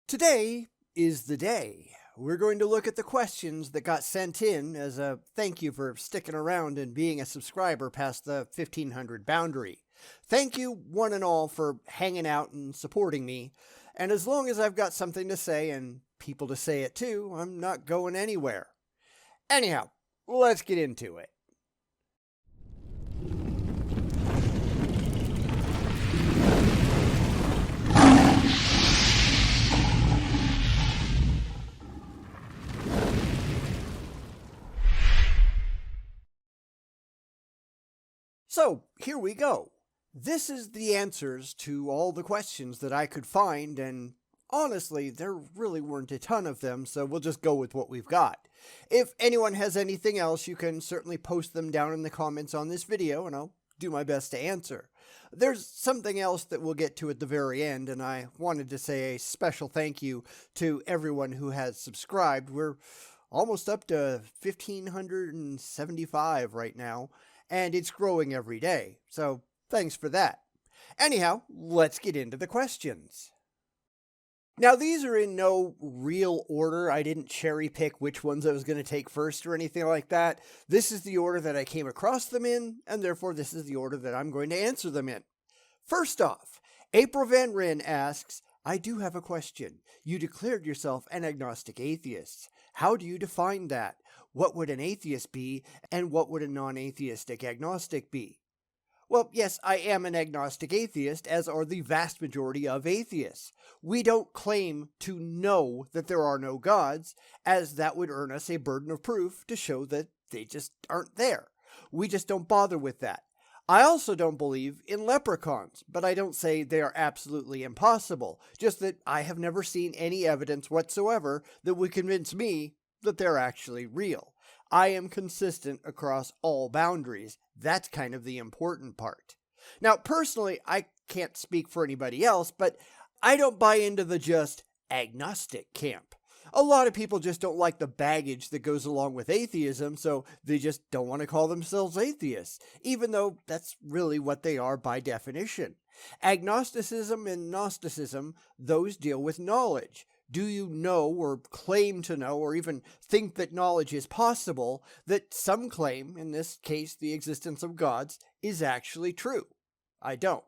Today is the day. We're going to look at the questions that got sent in as a thank you for sticking around and being a subscriber past the 1500 boundary. Thank you, one and all, for hanging out and supporting me. And as long as I've got something to say and people to say it too, I'm not going anywhere. Anyhow, let's get into it. So, here we go. This is the answers to all the questions that I could find, and honestly, there really weren't a ton of them, so we'll just go with what we've got. If anyone has anything else, you can certainly post them down in the comments on this video, and I'll do my best to answer. There's something else that we'll get to at the very end, and I wanted to say a special thank you to everyone who has subscribed. We're almost up to 1,575 right now, and it's growing every day, so thanks for that. Anyhow, let's get into the questions. Now, these are in no real order. I didn't cherry pick which ones I was going to take first or anything like that. This is the order that I came across them in, and therefore this is the order that I'm going to answer them in. First off, April Van Ryn asks, I do have a question. You declared yourself an agnostic atheist. How do you define that? What would an atheist be, and what would a non-atheistic agnostic be? Well, yes, I am an agnostic atheist, as are the vast majority of atheists. We don't claim to know that there are no gods, as that would earn us a burden of proof to show that they just aren't there. We just don't bother with that. I also don't believe in leprechauns, but I don't say they are absolutely impossible, just that I have never seen any evidence whatsoever that would convince me that they're actually real. I am consistent across all boundaries. That's kind of the important part. Now, personally, I can't speak for anybody else, but I don't buy into the just agnostic camp. A lot of people just don't like the baggage that goes along with atheism, so they just don't want to call themselves atheists, even though that's really what they are by definition. Agnosticism and Gnosticism, those deal with knowledge. Do you know or claim to know or even think that knowledge is possible, that some claim, in this case the existence of gods, is actually true? I don't.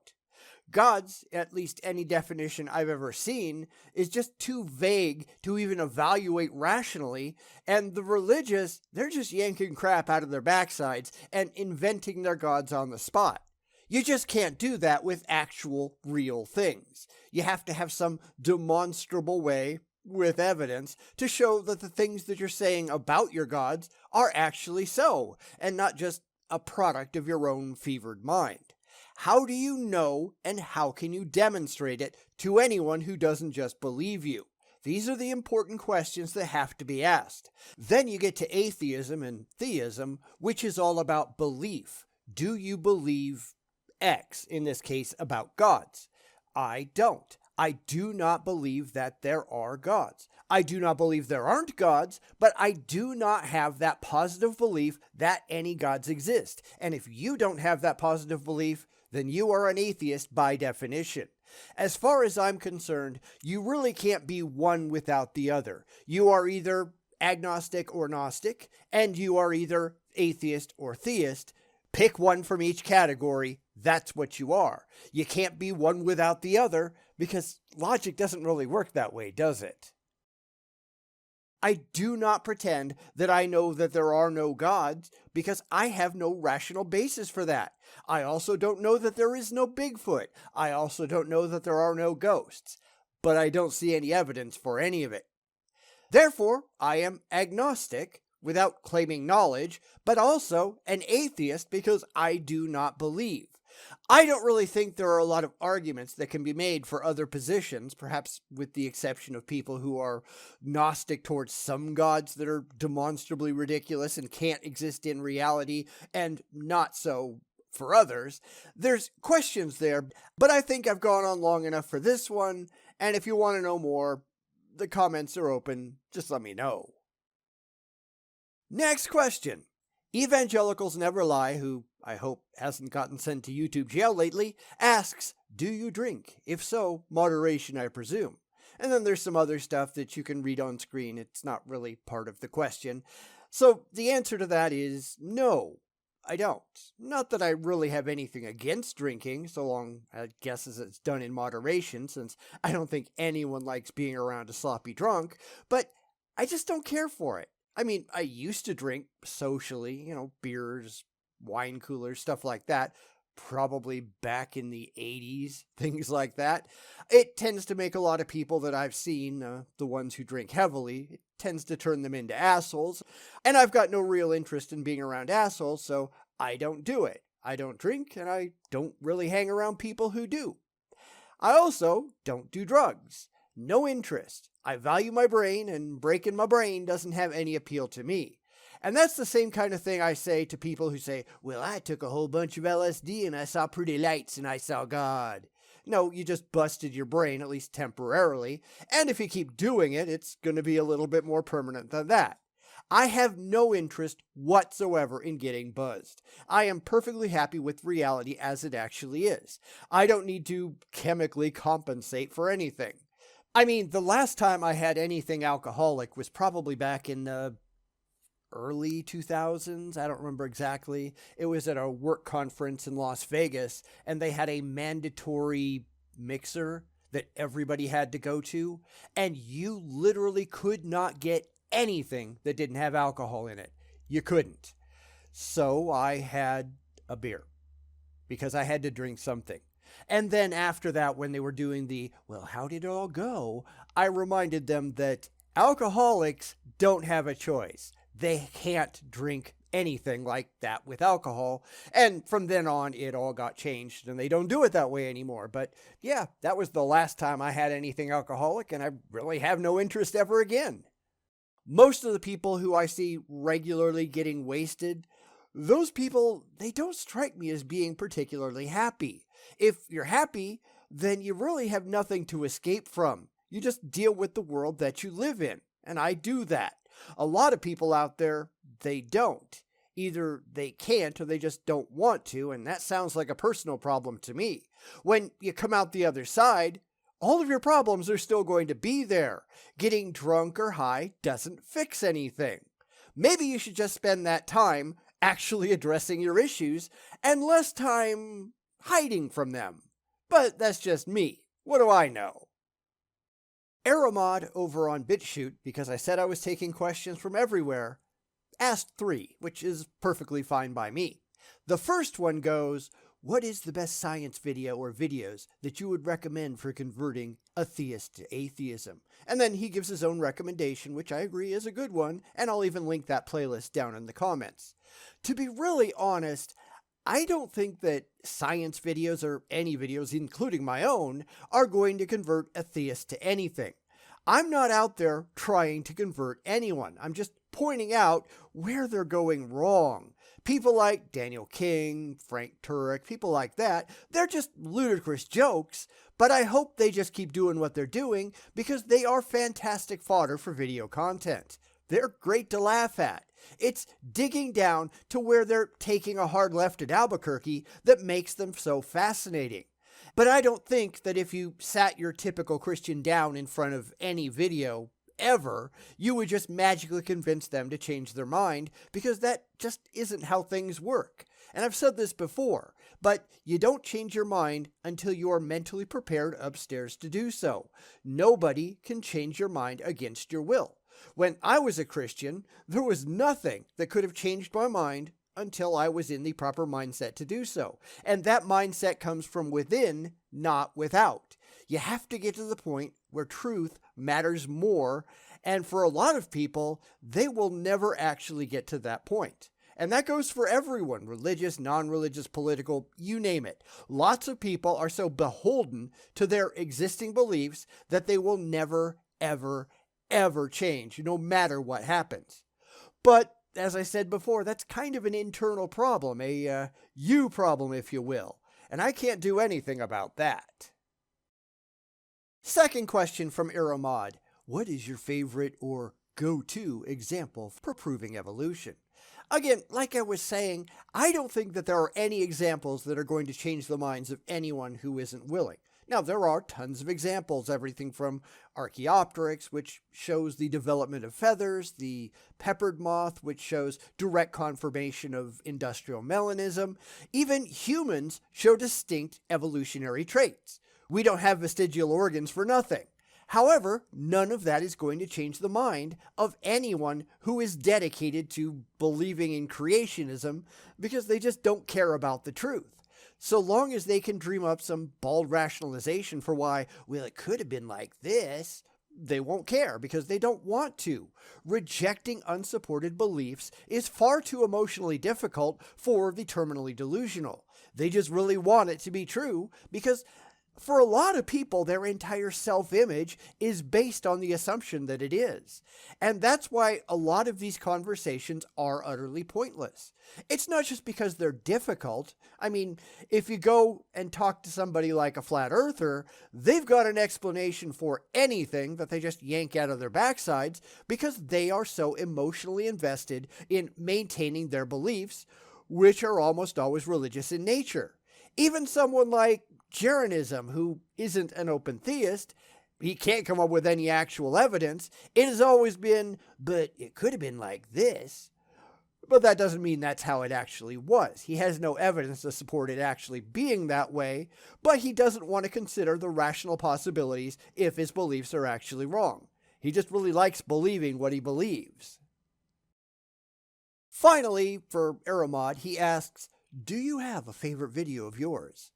Gods, at least any definition I've ever seen, is just too vague to even evaluate rationally, and the religious, they're just yanking crap out of their backsides and inventing their gods on the spot. You just can't do that with actual, real things. You have to have some demonstrable way, with evidence, to show that the things that you're saying about your gods are actually so, and not just a product of your own fevered mind. How do you know, and how can you demonstrate it to anyone who doesn't just believe you? These are the important questions that have to be asked. Then you get to atheism and theism, which is all about belief. Do you believe X, in this case about gods? I don't. I do not believe that there are gods. I do not believe there aren't gods, but I do not have that positive belief that any gods exist. And if you don't have that positive belief, then you are an atheist by definition. As far as I'm concerned, you really can't be one without the other. You are either agnostic or Gnostic, and you are either atheist or theist. Pick one from each category. That's what you are. You can't be one without the other, because logic doesn't really work that way, does it? I do not pretend that I know that there are no gods, because I have no rational basis for that. I also don't know that there is no Bigfoot. I also don't know that there are no ghosts. But I don't see any evidence for any of it. Therefore, I am agnostic, without claiming knowledge, but also an atheist because I do not believe. I don't really think there are a lot of arguments that can be made for other positions, perhaps with the exception of people who are Gnostic towards some gods that are demonstrably ridiculous and can't exist in reality, and not so for others. There's questions there, but I think I've gone on long enough for this one, and if you want to know more, the comments are open. Just let me know. Next question. Evangelicals Never Lie, who I hope hasn't gotten sent to YouTube jail lately, asks, do you drink? If so, moderation, I presume. And then there's some other stuff that you can read on screen. It's not really part of the question. So the answer to that is no, I don't. Not that I really have anything against drinking, so long, I guess, as it's done in moderation, since I don't think anyone likes being around a sloppy drunk, but I just don't care for it. I mean, I used to drink socially, beers, wine coolers, stuff like that, probably back in the 80s, things like that. It tends to make a lot of people that I've seen, the ones who drink heavily, it tends to turn them into assholes. And I've got no real interest in being around assholes, so I don't do it. I don't drink, and I don't really hang around people who do. I also don't do drugs. No interest. I value my brain, and breaking my brain doesn't have any appeal to me. And that's the same kind of thing I say to people who say, well, I took a whole bunch of LSD and I saw pretty lights and I saw God. No, you just busted your brain, at least temporarily. And if you keep doing it, it's going to be a little bit more permanent than that. I have no interest whatsoever in getting buzzed. I am perfectly happy with reality as it actually is. I don't need to chemically compensate for anything. I mean, the last time I had anything alcoholic was probably back in the early 2000s. I don't remember exactly. It was at a work conference in Las Vegas, and they had a mandatory mixer that everybody had to go to, and you literally could not get anything that didn't have alcohol in it. You couldn't. So I had a beer because I had to drink something. And then after that, when they were doing well, how did it all go? I reminded them that alcoholics don't have a choice. They can't drink anything like that with alcohol. And from then on, it all got changed and they don't do it that way anymore. But yeah, that was the last time I had anything alcoholic, and I really have no interest ever again. Most of the people who I see regularly getting wasted, those people, they don't strike me as being particularly happy. If you're happy, then you really have nothing to escape from. You just deal with the world that you live in. And I do that. A lot of people out there, they don't. Either they can't or they just don't want to, and that sounds like a personal problem to me. When you come out the other side, all of your problems are still going to be there. Getting drunk or high doesn't fix anything. Maybe you should just spend that time actually addressing your issues and less time hiding from them. But that's just me. What do I know? Aramod over on BitChute, because I said I was taking questions from everywhere, asked 3, which is perfectly fine by me. The first one goes, what is the best science video or videos that you would recommend for converting a theist to atheism? And then he gives his own recommendation, which I agree is a good one, and I'll even link that playlist down in the comments. To be really honest, I don't think that science videos or any videos, including my own, are going to convert a theist to anything. I'm not out there trying to convert anyone. I'm just pointing out where they're going wrong. People like Daniel King, Frank Turek, people like that, they're just ludicrous jokes, but I hope they just keep doing what they're doing because they are fantastic fodder for video content. They're great to laugh at. It's digging down to where they're taking a hard left at Albuquerque that makes them so fascinating. But I don't think that if you sat your typical Christian down in front of any video ever, you would just magically convince them to change their mind, because that just isn't how things work. And I've said this before, but you don't change your mind until you are mentally prepared upstairs to do so. Nobody can change your mind against your will. When I was a Christian, there was nothing that could have changed my mind until I was in the proper mindset to do so. And that mindset comes from within, not without. You have to get to the point where truth matters more, and for a lot of people, they will never actually get to that point. And that goes for everyone, religious, non-religious, political, you name it. Lots of people are so beholden to their existing beliefs that they will never, ever change, no matter what happens. But as I said before, that's kind of an internal problem, a you problem, if you will, and I can't do anything about that. Second question from Iramad. What is your favorite or go-to example for proving evolution? Again, like I was saying, I don't think that there are any examples that are going to change the minds of anyone who isn't willing. Now, there are tons of examples, everything from Archaeopteryx, which shows the development of feathers, the peppered moth, which shows direct confirmation of industrial melanism. Even humans show distinct evolutionary traits. We don't have vestigial organs for nothing. However, none of that is going to change the mind of anyone who is dedicated to believing in creationism, because they just don't care about the truth. So long as they can dream up some bald rationalization for why, well, it could have been like this, they won't care because they don't want to. Rejecting unsupported beliefs is far too emotionally difficult for the terminally delusional. They just really want it to be true because for a lot of people, their entire self-image is based on the assumption that it is. And that's why a lot of these conversations are utterly pointless. It's not just because they're difficult. I mean, if you go and talk to somebody like a flat earther, they've got an explanation for anything that they just yank out of their backsides because they are so emotionally invested in maintaining their beliefs, which are almost always religious in nature. Even someone like Jeranism, who isn't an open theist, he can't come up with any actual evidence. It has always been, but it could have been like this. But that doesn't mean that's how it actually was. He has no evidence to support it actually being that way, but he doesn't want to consider the rational possibilities if his beliefs are actually wrong. He just really likes believing what he believes. Finally, for Aramod, he asks, do you have a favorite video of yours?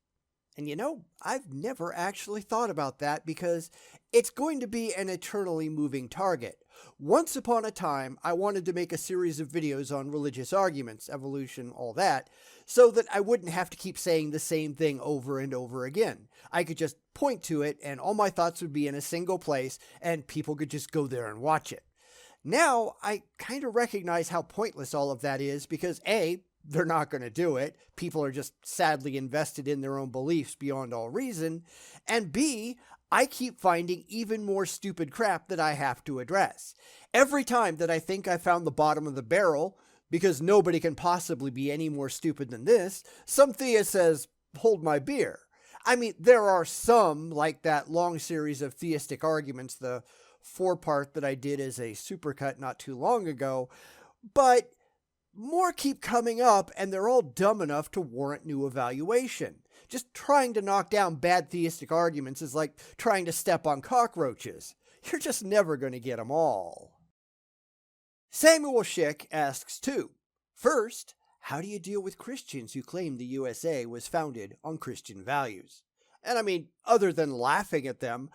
And you know, I've never actually thought about that because it's going to be an eternally moving target. Once upon a time, I wanted to make a series of videos on religious arguments, evolution, all that, so that I wouldn't have to keep saying the same thing over and over again. I could just point to it and all my thoughts would be in a single place and people could just go there and watch it. Now, I kind of recognize how pointless all of that is because A, they're not going to do it. People are just sadly invested in their own beliefs beyond all reason. And B, I keep finding even more stupid crap that I have to address. Every time that I think I found the bottom of the barrel, because nobody can possibly be any more stupid than this, some theist says, hold my beer. I mean, there are some, like that long series of theistic arguments, the 4-part that I did as a supercut not too long ago, but more keep coming up, and they're all dumb enough to warrant new evaluation. Just trying to knock down bad theistic arguments is like trying to step on cockroaches. You're just never going to get them all. Samuel Schick asks too, first, how do you deal with Christians who claim the USA was founded on Christian values? And I mean, other than laughing at them,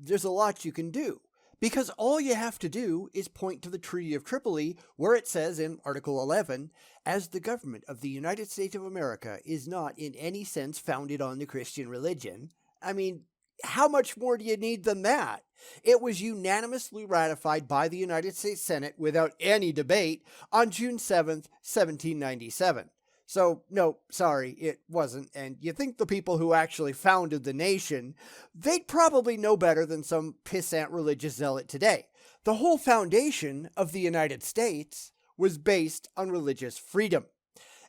there's a lot you can do. Because all you have to do is point to the Treaty of Tripoli, where it says in Article 11, as the government of the United States of America is not in any sense founded on the Christian religion. I mean, how much more do you need than that? It was unanimously ratified by the United States Senate without any debate on June 7th, 1797. So, no, sorry, it wasn't, and you think the people who actually founded the nation, they'd probably know better than some pissant religious zealot today. The whole foundation of the United States was based on religious freedom.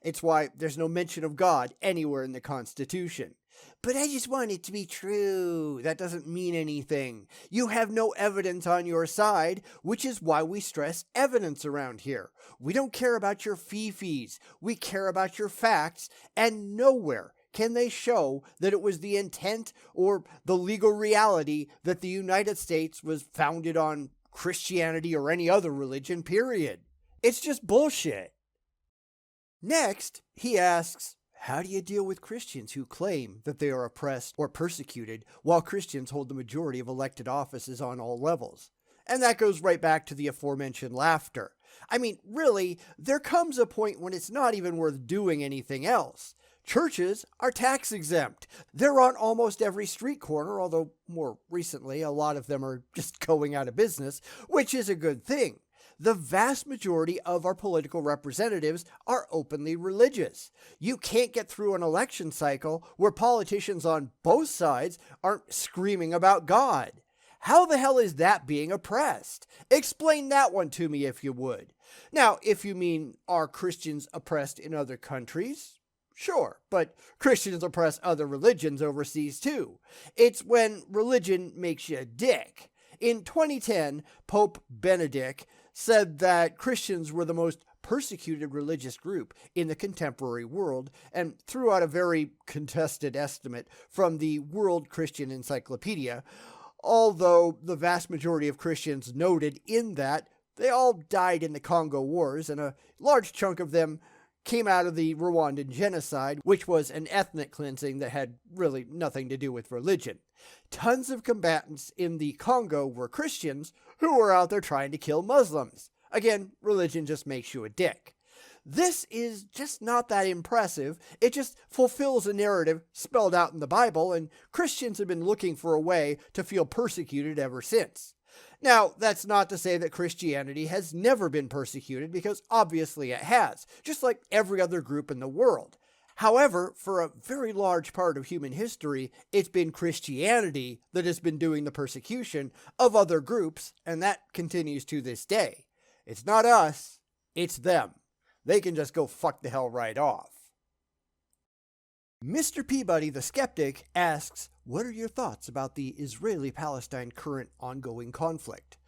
It's why there's no mention of God anywhere in the Constitution. But I just want it to be true. That doesn't mean anything. You have no evidence on your side, which is why we stress evidence around here. We don't care about your fee-fees. We care about your facts, and nowhere can they show that it was the intent or the legal reality that the United States was founded on Christianity or any other religion, period. It's just bullshit. Next, he asks, how do you deal with Christians who claim that they are oppressed or persecuted while Christians hold the majority of elected offices on all levels? And that goes right back to the aforementioned laughter. I mean, really, there comes a point when it's not even worth doing anything else. Churches are tax exempt. They're on almost every street corner, although more recently a lot of them are just going out of business, which is a good thing. The vast majority of our political representatives are openly religious. You can't get through an election cycle where politicians on both sides aren't screaming about God. How the hell is that being oppressed? Explain that one to me if you would. Now, if you mean, are Christians oppressed in other countries? Sure, but Christians oppress other religions overseas too. It's when religion makes you a dick. In 2010, Pope Benedict said that Christians were the most persecuted religious group in the contemporary world and threw out a very contested estimate from the World Christian Encyclopedia, although the vast majority of Christians noted in that they all died in the Congo Wars, and a large chunk of them came out of the Rwandan genocide, which was an ethnic cleansing that had really nothing to do with religion. Tons of combatants in the Congo were Christians who were out there trying to kill Muslims. Again, religion just makes you a dick. This is just not that impressive. It just fulfills a narrative spelled out in the Bible, and Christians have been looking for a way to feel persecuted ever since. Now, that's not to say that Christianity has never been persecuted, because obviously it has, just like every other group in the world. However, for a very large part of human history, it's been Christianity that has been doing the persecution of other groups, and that continues to this day. It's not us, it's them. They can just go fuck the hell right off. Mr. Peabody the Skeptic asks, what are your thoughts about the Israeli-Palestine current ongoing conflict?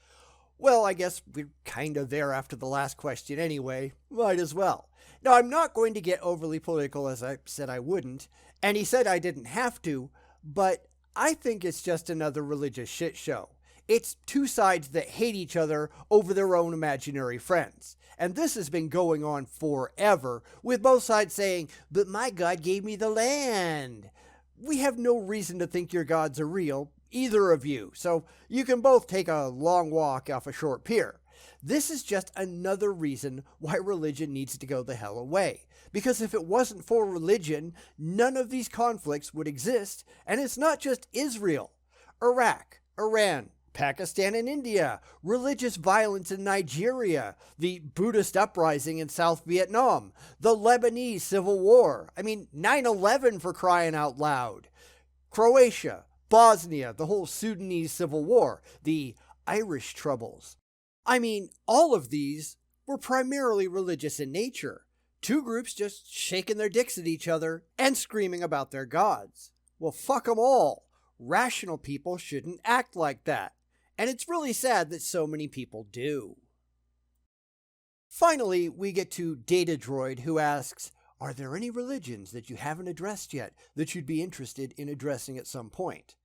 Well, I guess we're kind of there after the last question anyway. Might as well. Now, I'm not going to get overly political, as I said I wouldn't, and he said I didn't have to, but I think it's just another religious shit show. It's two sides that hate each other over their own imaginary friends. And this has been going on forever, with both sides saying, but my God gave me the land. We have no reason to think your gods are real, either of you, so you can both take a long walk off a short pier. This is just another reason why religion needs to go the hell away. Because if it wasn't for religion, none of these conflicts would exist, and it's not just Israel. Iraq, Iran, Pakistan and India, religious violence in Nigeria, the Buddhist uprising in South Vietnam, the Lebanese Civil War, 9/11 for crying out loud, Croatia, Bosnia, the whole Sudanese Civil War, the Irish Troubles. All of these were primarily religious in nature. Two groups just shaking their dicks at each other and screaming about their gods. Well, fuck them all. Rational people shouldn't act like that. And it's really sad that so many people do. Finally, we get to Data Droid, who asks, are there any religions that you haven't addressed yet that you'd be interested in addressing at some point?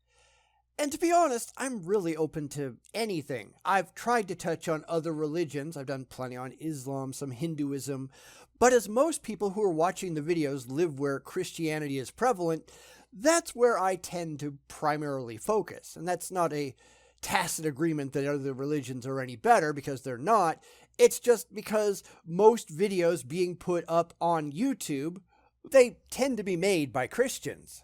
And to be honest, I'm really open to anything. I've tried to touch on other religions. I've done plenty on Islam, some Hinduism. But as most people who are watching the videos live where Christianity is prevalent, that's where I tend to primarily focus. And that's not a tacit agreement that other religions are any better, because they're not. It's just because most videos being put up on YouTube, they tend to be made by Christians.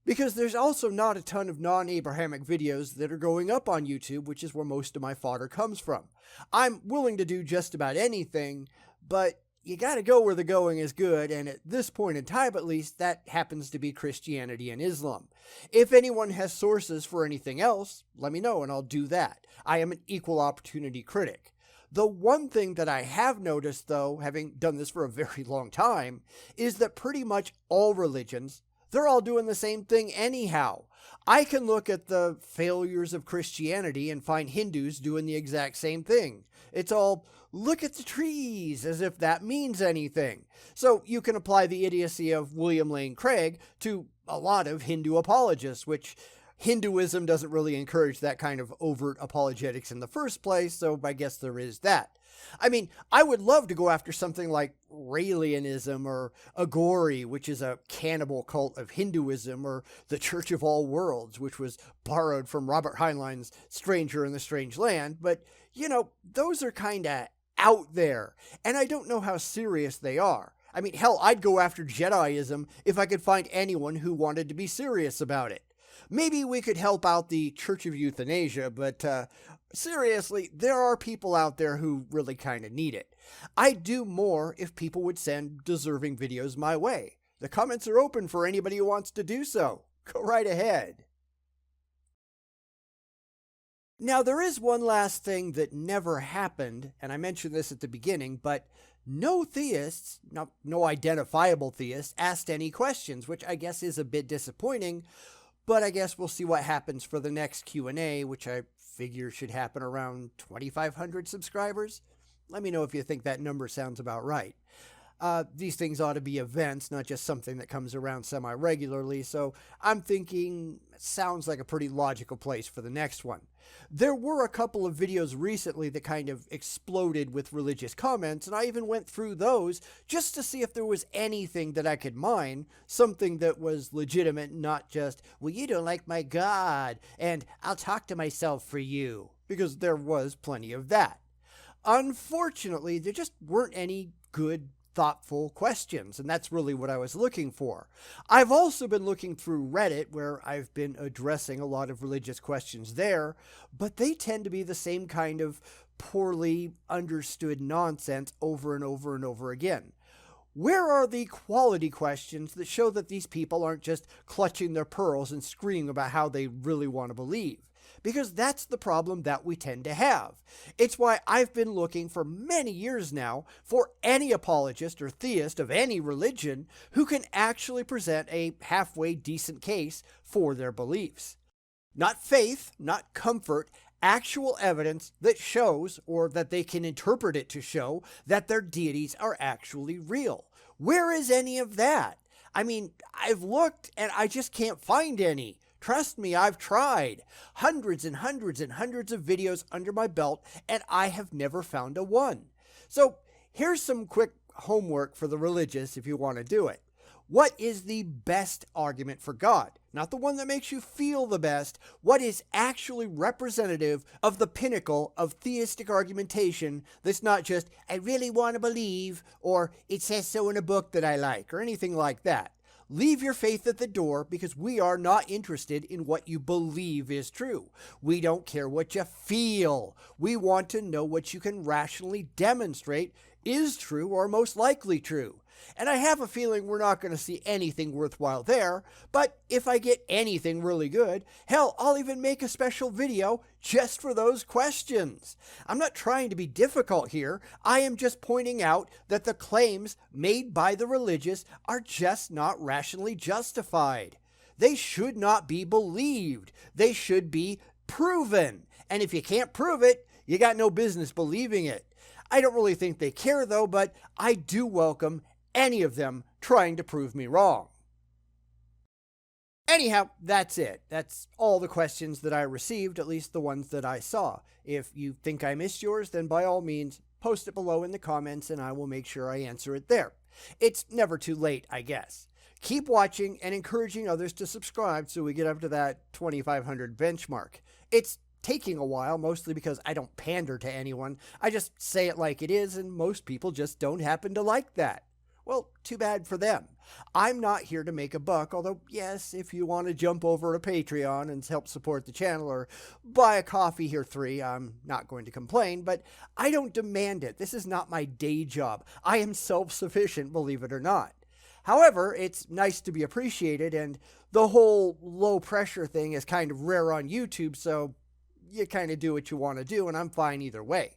Because there's also not a ton of non-Abrahamic videos that are going up on YouTube, which is where most of my fodder comes from. I'm willing to do just about anything, but you gotta go where the going is good, and at this point in time at least, that happens to be Christianity and Islam. If anyone has sources for anything else, let me know and I'll do that. I am an equal opportunity critic. The one thing that I have noticed, though, having done this for a very long time, is that pretty much all religions, they're all doing the same thing anyhow. I can look at the failures of Christianity and find Hindus doing the exact same thing. It's all, look at the trees, as if that means anything. So you can apply the idiocy of William Lane Craig to a lot of Hindu apologists, which Hinduism doesn't really encourage that kind of overt apologetics in the first place, so I guess there is that. I would love to go after something like Raelianism or Agori, which is a cannibal cult of Hinduism, or the Church of All Worlds, which was borrowed from Robert Heinlein's Stranger in the Strange Land, but, those are kinda out there, and I don't know how serious they are. Hell, I'd go after Jediism if I could find anyone who wanted to be serious about it. Maybe we could help out the Church of Euthanasia, but seriously, there are people out there who really kind of need it. I'd do more if people would send deserving videos my way. The comments are open for anybody who wants to do so. Go right ahead. Now, there is one last thing that never happened, and I mentioned this at the beginning, but no theists, no identifiable theists, asked any questions, which I guess is a bit disappointing, but I guess we'll see what happens for the next Q&A, which I figure should happen around 2,500 subscribers. Let me know if you think that number sounds about right. These things ought to be events, not just something that comes around semi-regularly, so I'm thinking it sounds like a pretty logical place for the next one. There were a couple of videos recently that kind of exploded with religious comments, and I even went through those just to see if there was anything that I could mine, something that was legitimate, not just, well, you don't like my God, and I'll talk to myself for you, because there was plenty of that. Unfortunately, there just weren't any good thoughtful questions, and that's really what I was looking for. I've also been looking through Reddit, where I've been addressing a lot of religious questions there, but they tend to be the same kind of poorly understood nonsense over and over and over again. Where are the quality questions that show that these people aren't just clutching their pearls and screaming about how they really want to believe? Because that's the problem that we tend to have. It's why I've been looking for many years now for any apologist or theist of any religion who can actually present a halfway decent case for their beliefs. Not faith, not comfort, actual evidence that shows, or that they can interpret it to show, that their deities are actually real. Where is any of that? I mean, I've looked and I just can't find any. Trust me, I've tried. Hundreds and hundreds and hundreds of videos under my belt, and I have never found a one. So here's some quick homework for the religious if you want to do it. What is the best argument for God? Not the one that makes you feel the best. What is actually representative of the pinnacle of theistic argumentation that's not just, I really want to believe, or it says so in a book that I like, or anything like that. Leave your faith at the door, because we are not interested in what you believe is true. We don't care what you feel. We want to know what you can rationally demonstrate is true or most likely true. And I have a feeling we're not going to see anything worthwhile there, but if I get anything really good, hell, I'll even make a special video just for those questions. I'm not trying to be difficult here. I am just pointing out that the claims made by the religious are just not rationally justified. They should not be believed. They should be proven. And if you can't prove it, you got no business believing it. I don't really think they care though, but I do welcome any of them trying to prove me wrong. Anyhow, that's it. That's all the questions that I received, at least the ones that I saw. If you think I missed yours, then by all means, post it below in the comments and I will make sure I answer it there. It's never too late, I guess. Keep watching and encouraging others to subscribe so we get up to that 2,500 benchmark. It's taking a while, mostly because I don't pander to anyone. I just say it like it is, and most people just don't happen to like that. Well, too bad for them. I'm not here to make a buck, although, yes, if you want to jump over to Patreon and help support the channel or buy a coffee here 3, I'm not going to complain, but I don't demand it. This is not my day job. I am self-sufficient, believe it or not. However, it's nice to be appreciated, and the whole low pressure thing is kind of rare on YouTube, so you kind of do what you want to do, and I'm fine either way.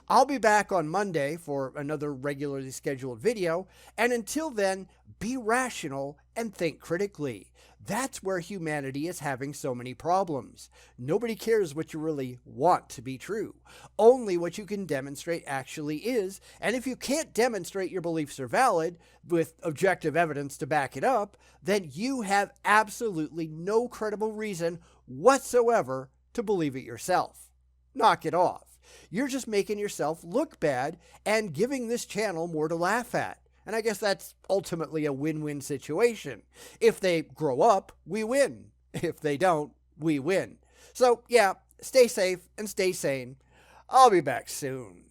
I'll be back on Monday for another regularly scheduled video, and until then, be rational and think critically. That's where humanity is having so many problems. Nobody cares what you really want to be true. Only what you can demonstrate actually is, and if you can't demonstrate your beliefs are valid with objective evidence to back it up, then you have absolutely no credible reason whatsoever to believe it yourself. Knock it off. You're just making yourself look bad and giving this channel more to laugh at. And I guess that's ultimately a win-win situation. If they grow up, we win. If they don't, we win. So yeah, stay safe and stay sane. I'll be back soon.